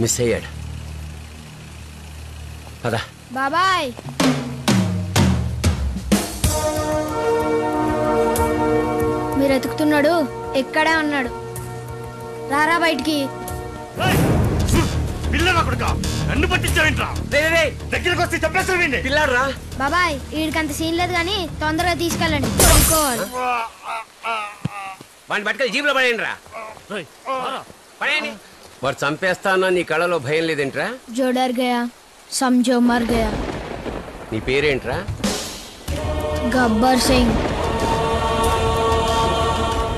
Miss అయ్యాడు. పద బాబాయ్. మీరు ఎతుకుతున్నాడు ఎక్కడే ఉన్నాడు. రారా బయటికి. బాబాయ్ వీడికంత సీన్ లేదు కానీ తొందరగా తీసుకెళ్ళండి. వాడిని పట్టుకెళ్ళి జీబులో పడేయండి రా. పడేయండి. వాడు చంపేస్తానో నీ కళలో భయం లేదేంట్రా? జో డర్ గయా సమझो మర్ గయా. నీ పేరేంట్రా? గబ్బర్ సింగ్.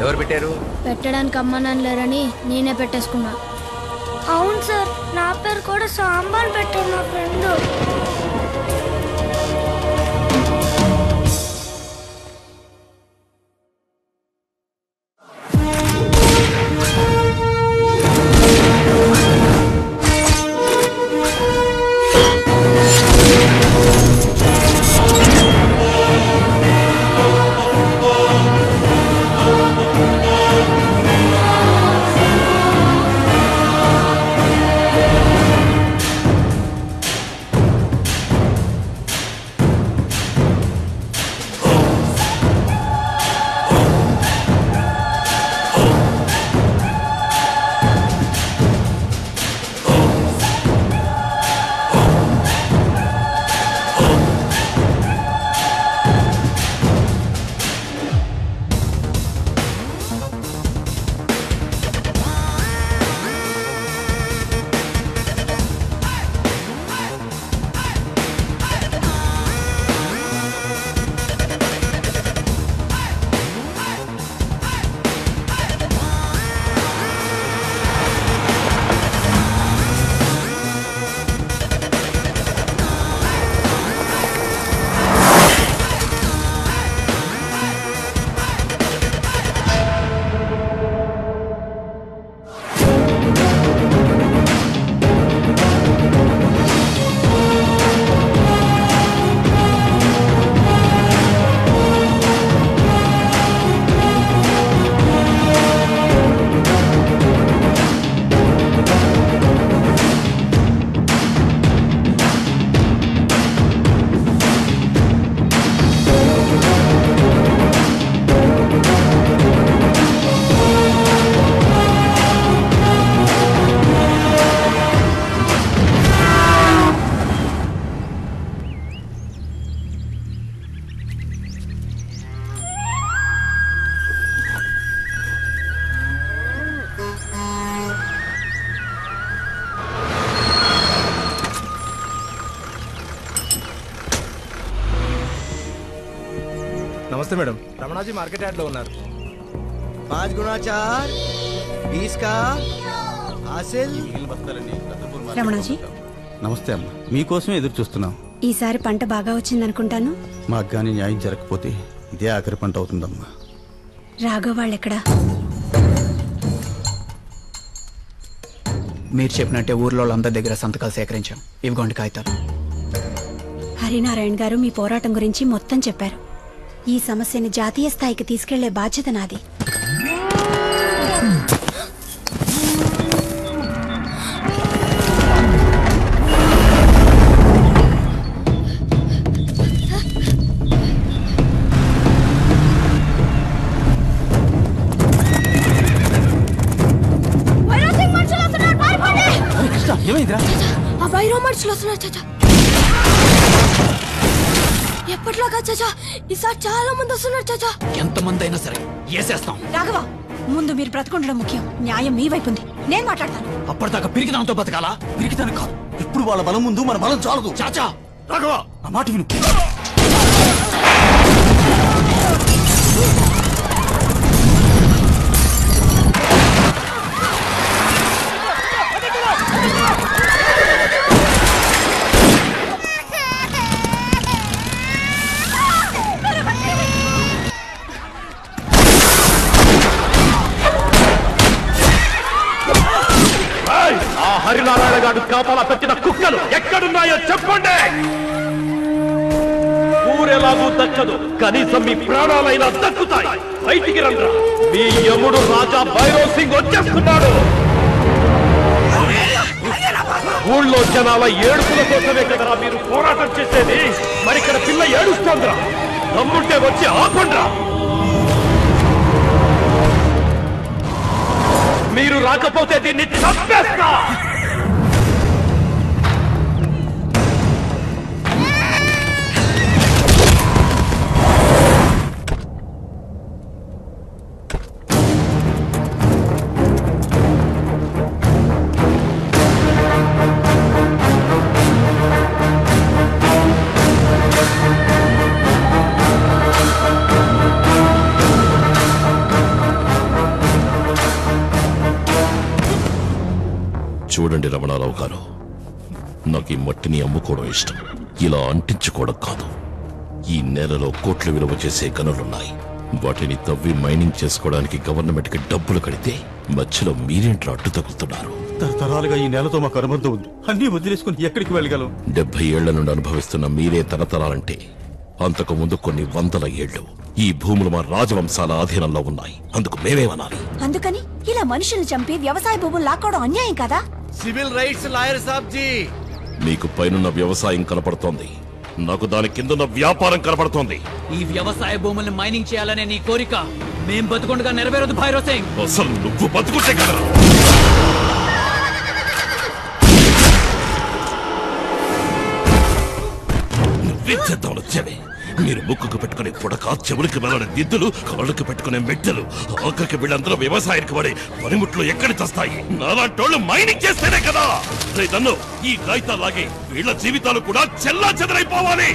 ఎవరు పెట్టారు? పెట్టడానికి అమ్మనాన్న లేరని నేనే పెట్టేసుకున్నా. అవును సార్, నా పేరు కూడా సాంబార్ పెట్టారు నా ఫ్రెండ్. नमस्ते मैडम, रमणा जी मार्केट यार्ड లో ఉన్నారు. 5 गुना 4 20 का हासिल. రమణాజీ నమస్తే అమ్మ, మీకోసమే ఎదురు చూస్తున్నాం. ఈసారి పంట బాగా వచ్చిందనుకుంటాను. మాకు కానీ న్యాయం జరగకపోతే ఇదే ఆఖరి పంట అవుతుందమ్మా. రాఘవ్ వాళ్ళెక్కడా? మీరు చెప్పినట్టే ఊర్లో వాళ్ళందరి దగ్గర సంతకాలు సేకరించాం. ఇవిగోండి కాగితాలు. హరినారాయణ గారు మీ పోరాటం గురించి మొత్తం చెప్పారు. ఈ సమస్యని జాతీయ స్థాయికి తీసుకెళ్లే బాధ్యత నాది. ఏమైందిరా? ఆ వైరో మనుషులు వస్తున్నారు చాచా. ఎప్పట్లాగా చాచా, ఈసారి చాలా మంది వస్తున్నారు చాచా. ఎంతమంది అయినా సరే ఏసేస్తాం. రాఘవ, ముందు మీరు బ్రతకుండడం ముఖ్యం. న్యాయం మీ వైపు ఉంది, నేను మాట్లాడతాను. అప్పటిదాకా పిరికిదాంతో బతకాలా? పిరికిదాన్ని కాదు. ఇప్పుడు వాళ్ళ బలం ముందు మన బలం చాలదు. చాచా, రాఘవ ఆ మాట విను. హరినారాయణ గారు కాపాల పెట్టిన కుక్కలు ఎక్కడున్నాయో చెప్పండి. ఊరే వేరెలాగూ దక్కదు. కనీసం మీ ప్రాణాలైనా దక్కుతాయి. బయటికి రండ్రా. మీ యముడు రాజా భైరవ్ సింగ్ వచ్చేస్తున్నాడు. ఊళ్ళో జనాల ఏడుపుల కోసమే కదరా మీరు పోరాటం చేసేది. మరి ఇక్కడ పిల్ల ఏడుస్తోందిరా. దమ్ముంటే వచ్చి ఆపండ్రా. మీరు రాకపోతే దీన్ని చంపేస్తా. చూడండి రమణారావు గారు, నాకు ఈ మట్టిని అమ్ముకోవడం ఇష్టం, ఇలా అంటించుకోవడం కాదు. ఈ నేలలో కోట్ల విలువ చేసే గనులున్నాయి. వాటిని తవ్వి మైనింగ్ చేసుకోవడానికి గవర్నమెంట్కి డబ్బులు కడితే మధ్యలో మీరేంట్రా అడ్డు తగులుతున్నారు? తరతరాలుగా ఈ నేలతో మాకు అనుబంధం ఉంది. అన్ని వదిలేసుకుని ఎక్కడికి వెళ్ళగలం? 70 ఏళ్ల నుండి అనుభవిస్తున్న మీరే తరతరాలంటే అంతకు ముందు కొన్ని వందల ఏళ్లు ఈ భూములు మా రాజవంశాల అధీనంలో ఉన్నాయి. అందుకు మేమేమనాలి? అందుకని ఇలా మనుషుల్ని చంపి వ్యవసాయ భూములు లాక్కోవడం అన్యాయం కదా? సివిల్ రైట్స్ లాయర్ సాబ్ జీ. మీకు పైనున్న వ్యవసాయం కనపడుతోంది, నాకు దాని కిందున్న వ్యాపారం కనపడుతోంది. ఈ వ్యవసాయ భూముల్ని మైనింగ్ చేయాలనే నీ కోరిక మేం బతుకుండగా నెరవేరదు భైరవ్ సింగ్. అసలు నువ్వు బతుకుంటే కదా నువ్వెంచేద్దామని వచ్చావే. మీరు ముక్కుకు పెట్టుకునే పుడక, చెవులకి వెళ్ళని దిద్దులు, కాళ్ళకి పెట్టుకునే మెట్టెలు, ఆఖరికి వీళ్ళందరూ వ్యవసాయానికి పడే పనిముట్లు ఎక్కడి తెస్తాయి? నాలాంటోళ్ళు మైనింగ్ చేస్తేనే కదా. నన్ను ఈ కాగితాలాగే వీళ్ళ జీవితాలు కూడా చెల్లా చెదరైపోవాలి.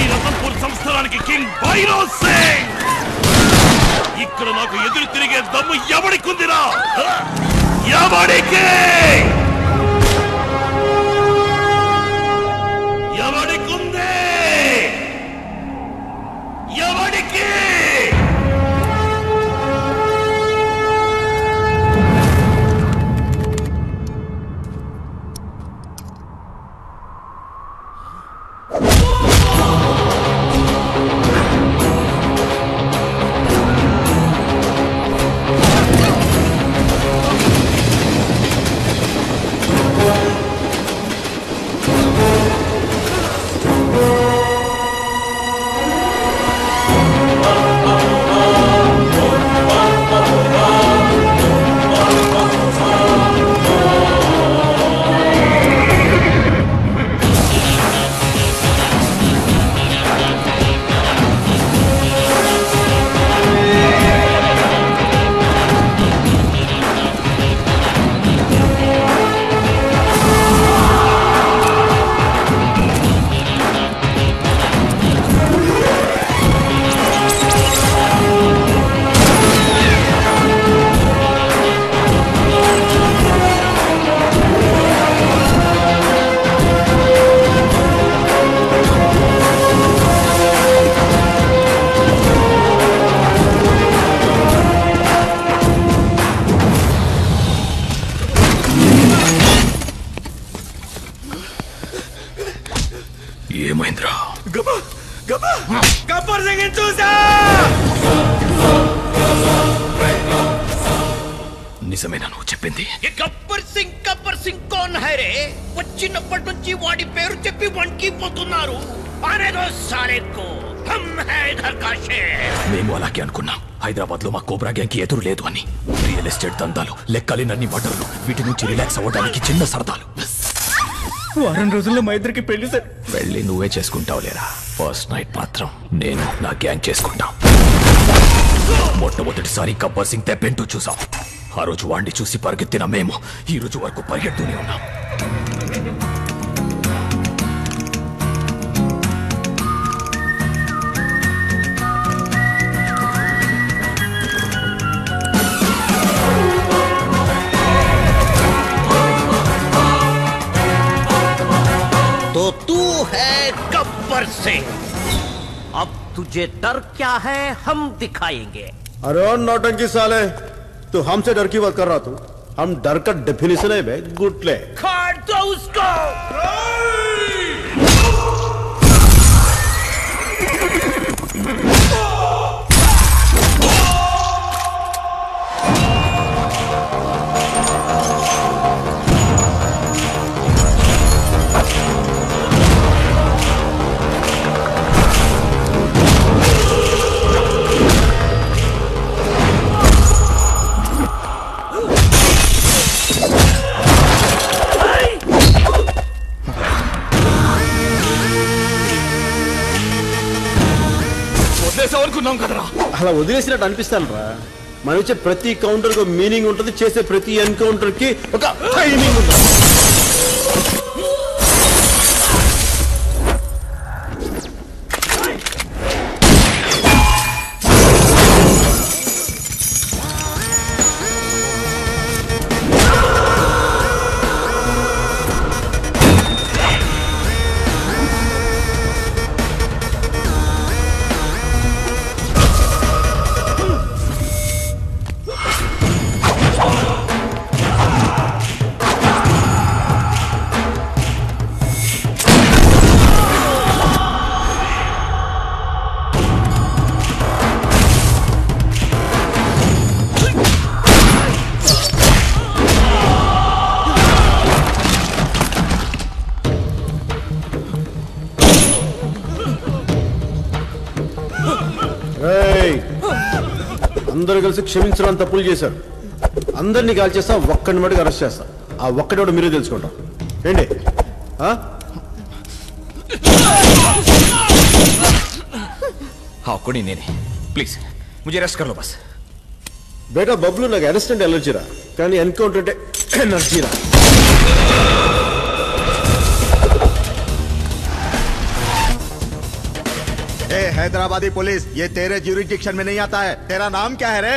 ఈ రతన్పూర్ సంస్థానానికి కింగ్ భైరవ్ సింగ్. ఇక్కడ నాకు ఎదురు తిరిగే దమ్ము ఎవడికుందిరా? ఎవడికి? ఎవడికుంది? ఎవడికి? ఏమైందిరా? గబ్బర్ సింగ్ చూసా. నిజమేనా నువ్వు చెప్పింది? గబ్బర్ సింగ్ కోన్ హై రే? వచ్చినప్పటి నుంచి వాడి పేరు చెప్పి వణికిపోతున్నారు. మేము అలాగే అనుకున్నాం. హైదరాబాద్ లో మా కోబ్రా గ్యాంగ్ కి ఎదురు లేదు అని. రియల్ ఎస్టేట్ దందాలు, లెక్కలేనన్ని మటర్లు, వీటి నుంచి రిలాక్స్ అవ్వడానికి చిన్న సరదాలు. వారం రోజుల్లో మా ఇద్దరికి పెళ్లి సార్. వెళ్ళి నువ్వే చేసుకుంటావు లేరా? ఫస్ట్ నైట్ మాత్రం నేను నా గ్యాంగ్ చేసుకుంటాం. మొట్టమొదటిసారి గబ్బర్ సింగ్ తెప్పెంటూ చూసాం. ఆ రోజు వాణ్ణి చూసి పరిగెత్తిన మేము ఈ రోజు వరకు పరిగెడుతూనే ఉన్నాం. तो तू है गब्बर सिंह. अब तुझे डर क्या है हम दिखाएंगे. अरे नौटंकी साले, तू हमसे डर की बात कर रहा तू? हम डर का डेफिनेशन है बे गुटले। काट दो उसको। అలా వదిలేసినట్టు అనిపిస్తాను రా. మనం ఇచ్చే ప్రతి కౌంటర్ కు మీనింగ్ ఉంటుంది, చేసే ప్రతి ఎన్కౌంటర్ కి ఒక టైమింగ్ ఉంటుంది. అందరూ కలిసి క్షమించడానికి తప్పులు చేశారు. అందరినీ కాల్చేస్తా, ఒక్కడిని మటుకు అరెస్ట్ చేస్తా. ఆ ఒక్కడోడు మీరే తెలుసుకుంటాం ఏంటి? నేనే ప్లీజ్ ముझे అరెస్ట్ కర్ లో బస్. బేటా బబ్లు, నాకు అరెస్ట్ అంటే ఎలర్జీరా, కానీ ఎన్కౌంటర్ అంటే ఎనర్జీరా. हैदराबादी पुलिस, ये तेरे ज्यूरिडिक्शन में नहीं आता है. तेरा नाम क्या है रे?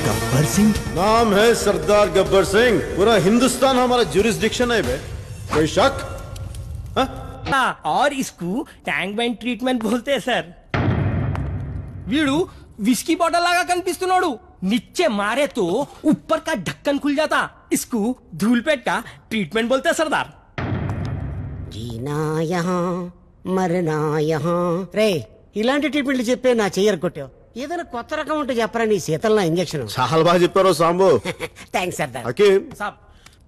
गब्बर सिंह नाम है, सरदार गब्बर सिंह. पूरा हिंदुस्तान हमारा ज्यूरिडिक्शन है बे, कोई शक? और इसको टैंक बैंड ट्रीटमेंट बोलते हैं सर. वीडू विस्की बॉटल लागा कनिपिस्तुन्नाडु. नीचे मारे तो ऊपर का ढक्कन खुल जाता. इसको धूलपेट का ट्रीटमेंट बोलते हैं सरदार. जीना यहाँ मरना यहाँ रे ఇలాంటి ట్రీట్మెంట్లు చెప్పే నా చెయ్యరు కొట్టావు. ఏదైనా కొత్త రకం ఉంటే చెప్పరా నీ శీతల ఇంజెక్షన్. చాలా బాగా చెప్పారు సాంబు. థ్యాంక్స్ సర్దార్. హకీం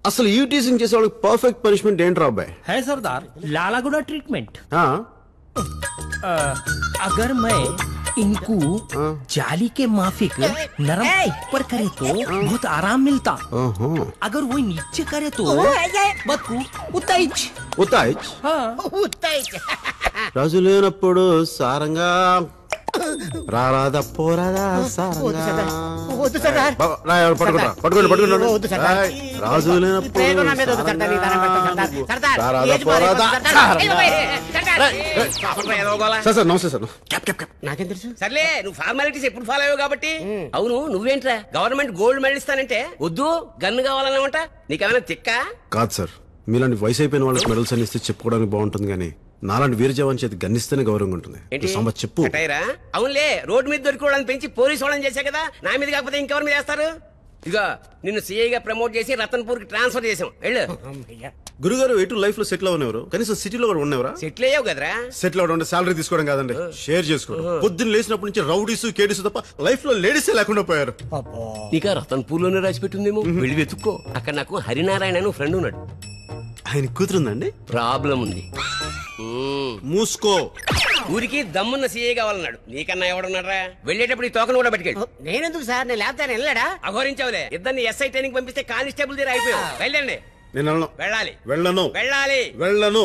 అసలు ఈ టీజింగ్ చేసే వాళ్ళకి పర్ఫెక్ట్ పనిష్మెంట్ ఏంట్రా అబ్బాయి? है सरदार लालागुड़ा ट्रीटमेंट. अगर मैं इनको जाली के माफिक नरम ऊपर करे तो बहुत आराम मिलता. अगर वो नीचे करे तो बदकू उताइच ఉతాయిచ్. రాజు లేనప్పుడు సారంగా రారాదా పోరాదా సారంగా. రాజు లేనప్పుడు నమస్తే సార్. నాకేం తెలుసు? సర్లే, నువ్వు ఫార్మాలిటీస్ ఎప్పుడు ఫాలో అయ్యావు కాబట్టి. అవును, నువ్వేంట్రా గవర్నమెంట్ గోల్డ్ మెడల్ ఇస్తానంటే వద్దు, గన్ను కావాలన్నమాట. నీకేమైనా తిక్క? కాదు సార్, మీలాంటి వయసు అయిపోయిన వాళ్ళకి మెడల్స్ అని ఇస్తే చెప్పుకోవడానికి బాగుంటుంది, కానీ నాలాంటి వీర జవాన్ చేతి గన్నిస్తేనే గౌరవంగా ఉంటుంది. చెప్పు. అవునులే, రోడ్డు మీద దొరికోవడానికి పెంచి పోలీసు వాళ్ళని చేశా కదా, నా మీద కాకపోతే ఇంకెవరి మీద చేస్తారు? ఇక నిన్ను సిఐగా ప్రమోట్ చేసి రతన్పూర్ కి ట్రాన్స్ఫర్ చేసాం. వెళ్ళు. గురుగారు ఎటు లైఫ్ లో సెటిల్ అవనేవారు, కనీసం సిటీలో కూడా ఉన్నవరా? సెటిల్ అయ్యావు కదరా. సెటిల్ అవడం అంటే సాలరీ తీసుకోవడం కాదండి, షేర్ చేసుకోవడం. పొద్దున్న లేచినప్పటి నుంచి రౌడీస్ కేడీస్ తప్ప లైఫ్ లో లేడీసే లేకుండా పోయారు. నీకు రతన్పూర్ లోనే రాసిపెట్టిందేమో, వెళ్ళి వెతుక్కో. అక్కడ నాకు హరినారాయణ అని ఫ్రెండ్ ఉన్నాడు. ఆయన కూతురుందండి? ప్రాబ్లం ఉంది. మూసుకో. ఊరికి దమ్మున్న సీఏ కావాలన్నాడు. నీకన్నా ఎవడున్నారా? వెళ్ళేటప్పుడు ఈ తోకను కూడా పట్టుకెళ్ళి. నేనెందుకు సార్, నేను లేకపోతే వెళ్ళాడా? అఘోరించావులే. ఇద్దరిని ఎస్ఐ ట్రైనింగ్ పంపిస్తే కానిస్టేబుల్ దగ్గర అయిపోయావు. వెళ్ళండి. నేను వెళ్ళాలి. వెళ్ళను. వెళ్ళాలి. వెళ్ళను.